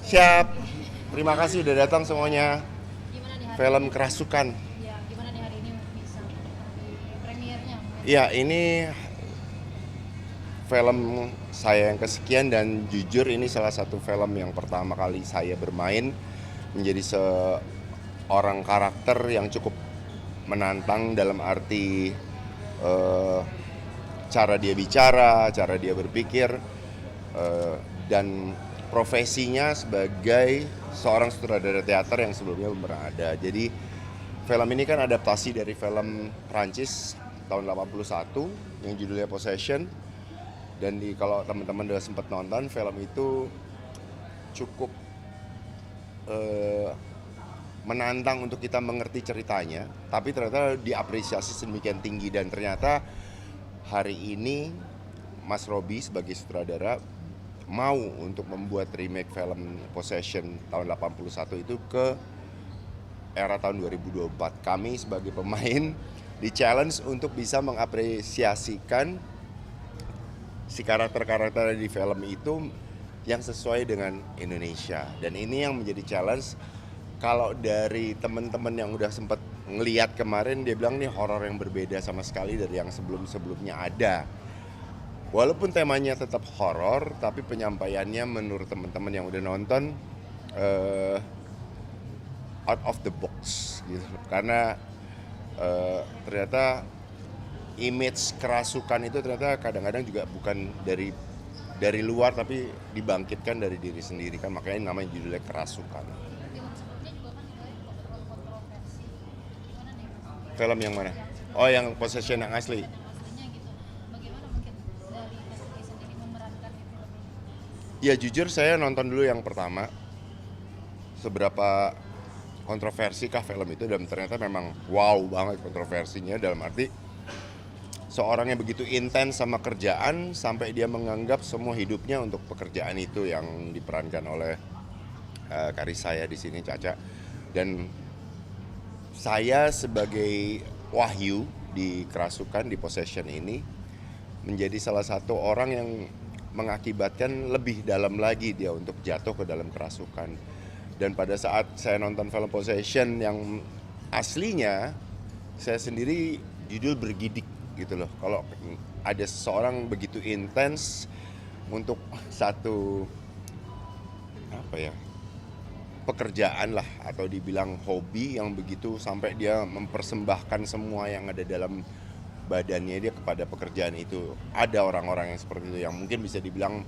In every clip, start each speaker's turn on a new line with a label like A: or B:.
A: Siap. Terima kasih udah datang semuanya.
B: Gimana nih hari
A: Film
B: ini?
A: Kerasukan.
B: Ya, gimana nih hari ini bisa di premiernya mungkin?
A: Ya, ini film saya yang kesekian dan jujur ini salah satu film yang pertama kali saya bermain menjadi seorang karakter yang cukup menantang dalam arti eh, cara dia bicara, cara dia berpikir, dan profesinya sebagai seorang sutradara teater yang sebelumnya belum pernah ada. Jadi film ini kan adaptasi dari film Prancis tahun 81 yang judulnya Possession. Dan kalau teman-teman udah sempat nonton film itu cukup eh, menantang untuk kita mengerti ceritanya, tapi ternyata diapresiasi sedemikian tinggi dan ternyata hari ini Mas Robi sebagai sutradara mau untuk membuat remake film Possession tahun 81 itu ke era tahun 2024. Kami sebagai pemain di challenge untuk bisa mengapresiasikan si karakter-karakter di film itu yang sesuai dengan Indonesia. Dan ini yang menjadi challenge. Kalau dari teman-teman yang udah sempat ngeliat kemarin, dia bilang nih horor yang berbeda sama sekali dari yang sebelum-sebelumnya ada. Walaupun temanya tetap horor, tapi penyampaiannya menurut teman-teman yang udah nonton out of the box gitu. Karena ternyata image kerasukan itu ternyata kadang-kadang juga bukan dari luar tapi dibangkitkan dari diri sendiri kan, makanya namanya judulnya Kerasukan.
B: Film sebelumnya juga kan dinilai kontroversi. Gimana nih?
A: Film yang mana? Oh, yang Possession yang asli.
B: Yang aslinya gitu. Bagaimana mungkin dari Mas Luki sendiri memerankan di film ini?
A: Ya jujur saya nonton dulu yang pertama. Seberapa kontroversi kah film itu, dan ternyata memang wow banget kontroversinya, dalam arti seorang yang begitu intens sama kerjaan sampai dia menganggap semua hidupnya untuk pekerjaan itu, yang diperankan oleh Karissa ya di sini, Caca. Dan saya sebagai Wahyu di Kerasukan, di Possession ini menjadi salah satu orang yang mengakibatkan lebih dalam lagi dia untuk jatuh ke dalam kerasukan. Dan pada saat saya nonton film Possession yang aslinya, saya sendiri judul bergidik gitu loh. Kalau ada seseorang begitu intens untuk satu apa ya, pekerjaan lah, atau dibilang hobi yang begitu sampai dia mempersembahkan semua yang ada dalam badannya dia kepada pekerjaan itu. Ada orang-orang yang seperti itu yang mungkin bisa dibilang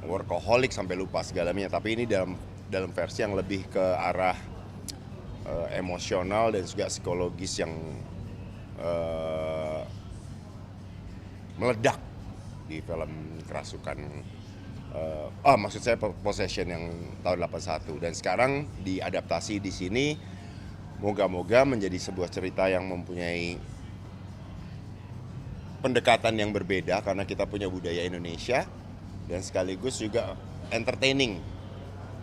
A: workaholic sampai lupa segalanya, tapi ini dalam versi yang lebih ke arah emosional dan juga psikologis yang meledak di film Kerasukan. Maksud saya Possession yang tahun 81, dan sekarang diadaptasi di sini. Moga-moga menjadi sebuah cerita yang mempunyai pendekatan yang berbeda karena kita punya budaya Indonesia, dan sekaligus juga entertaining.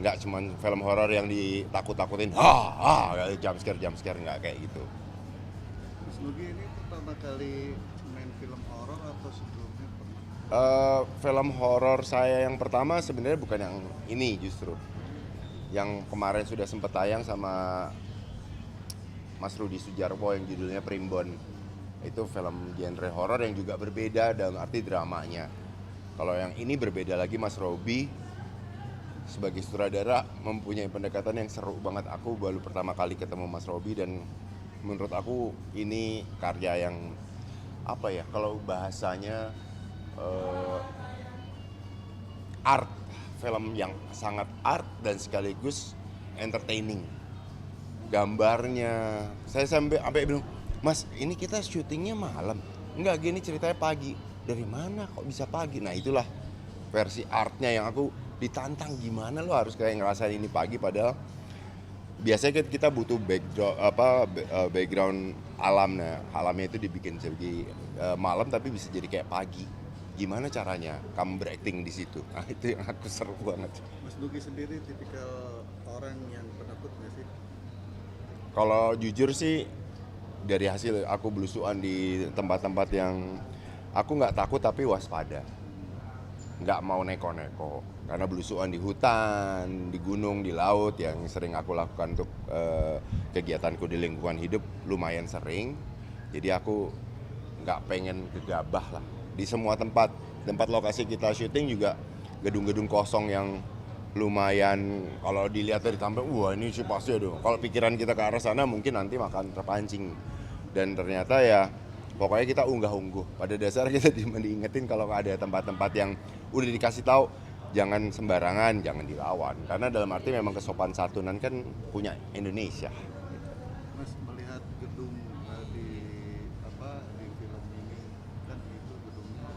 A: Nggak cuma film horor yang ditakut-takutin, jump scare, nggak kayak gitu.
C: Mas Nugi ini pertama kali main film horor atau sebelumnya pernah?
A: Film horor saya yang pertama sebenarnya bukan yang ini, justru yang kemarin sudah sempat tayang sama Mas Rudi Sudjarwo yang judulnya Primbon. Itu film genre horor yang juga berbeda dalam arti dramanya. Kalau yang ini berbeda lagi, Mas Robi sebagai sutradara mempunyai pendekatan yang seru banget. Aku baru pertama kali ketemu Mas Robi dan menurut aku ini karya yang apa ya, kalau bahasanya art, film yang sangat art dan sekaligus entertaining. Gambarnya, saya sampai bilang, Mas ini kita syutingnya malam, enggak, gini ceritanya pagi. Dari mana kok bisa pagi? Nah itulah versi artnya yang aku ditantang, gimana lo harus kayak ngerasain ini pagi, padahal biasanya kita butuh background alam. Nah alamnya itu dibikin jadi malam tapi bisa jadi kayak pagi. Gimana caranya kamu berakting di situ? Nah itu yang aku seru banget.
C: Mas Nugi sendiri tipikal orang yang penakut nggak sih?
A: Kalau jujur sih, dari hasil aku belusuan di tempat-tempat yang aku nggak takut tapi waspada, nggak mau neko-neko, karena belusuan di hutan, di gunung, di laut yang sering aku lakukan untuk kegiatanku di lingkungan hidup lumayan sering. Jadi aku nggak pengen gegabah lah. Di semua tempat lokasi kita syuting juga gedung-gedung kosong yang lumayan, kalau dilihat dari tampil, wah ini sih pasti aduh. Kalau pikiran kita ke arah sana mungkin nanti makan terpancing. Dan ternyata ya pokoknya kita unggah-ungguh. Pada dasarnya kita diingetin kalau ada tempat-tempat yang udah dikasih tahu jangan sembarangan, jangan dilawan. Karena dalam arti memang kesopan santunan kan punya Indonesia.
C: Mas melihat gedung di film ini kan itu gedungnya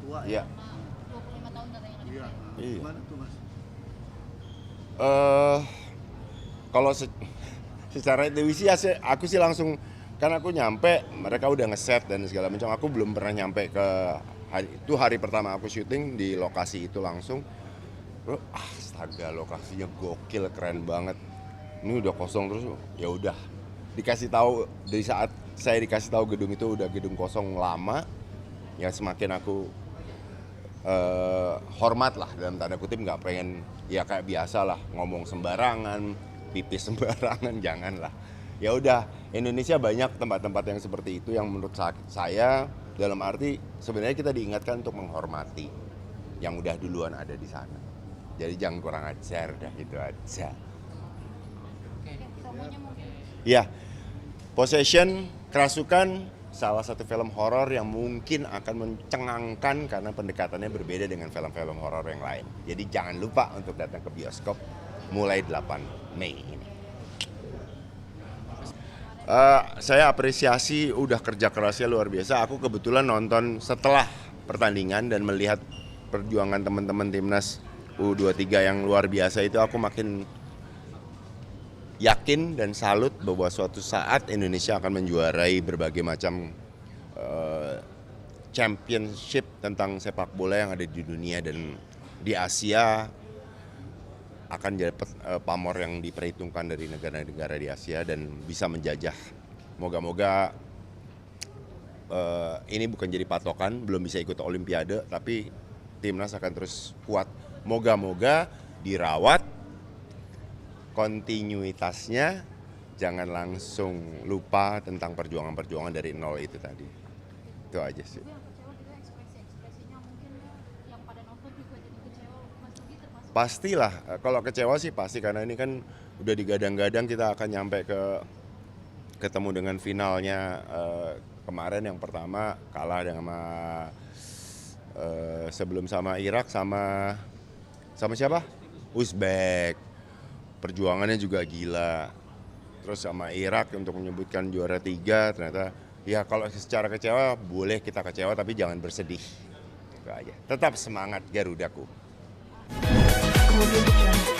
C: tua
A: Iya.
C: ya.
B: 25 tahun katanya yang ada.
C: Iya.
A: Iya.
C: Gimana tuh Mas?
A: Kalau secara intuisi ya aku sih langsung, kan aku nyampe mereka udah ngeset dan segala macam. Aku belum pernah nyampe ke hari pertama aku syuting di lokasi itu langsung. Astaga, lokasinya gokil, keren banget. Ini udah kosong terus, ya udah dikasih tahu. Dari saat saya dikasih tahu gedung itu udah gedung kosong lama, ya semakin aku hormat lah dalam tanda kutip, nggak pengen ya kayak biasa lah ngomong sembarangan, pipis sembarangan, janganlah. Ya udah, Indonesia banyak tempat-tempat yang seperti itu yang menurut saya dalam arti sebenarnya kita diingatkan untuk menghormati yang udah duluan ada di sana. Jadi jangan kurang ajar, dah itu aja.
B: Oke, promonya mungkin.
A: Ya, Possession, Kerasukan, salah satu film horor yang mungkin akan mencengangkan karena pendekatannya berbeda dengan film-film horor yang lain. Jadi jangan lupa untuk datang ke bioskop mulai 8 Mei ini. Saya apresiasi udah kerja kerasnya luar biasa. Aku kebetulan nonton setelah pertandingan dan melihat perjuangan teman-teman timnas U23 yang luar biasa itu, aku makin yakin dan salut bahwa suatu saat Indonesia akan menjuarai berbagai macam championship tentang sepak bola yang ada di dunia, dan di Asia akan dapat pamor yang diperhitungkan dari negara-negara di Asia dan bisa menjajah. Moga-moga ini bukan jadi patokan, belum bisa ikut Olimpiade, tapi timnas akan terus kuat. Moga-moga dirawat kontinuitasnya, jangan langsung lupa tentang perjuangan-perjuangan dari nol itu tadi. Itu aja sih.
B: Tapi yang kecewa juga ekspresi-ekspresinya mungkin yang pada nonton juga jadi kecewa. Mas Nugi termasuk.
A: Pastilah, kalau kecewa sih pasti, karena ini kan udah digadang-gadang kita akan nyampe ketemu dengan finalnya. Kemarin yang pertama kalah dengan sebelum sama Irak sama siapa? Uzbek. Perjuangannya juga gila. Terus sama Irak untuk menyebutkan juara 3, ternyata ya kalau secara kecewa boleh kita kecewa tapi jangan bersedih. Itu aja. Tetap semangat Garudaku.
D: Audio Jungle.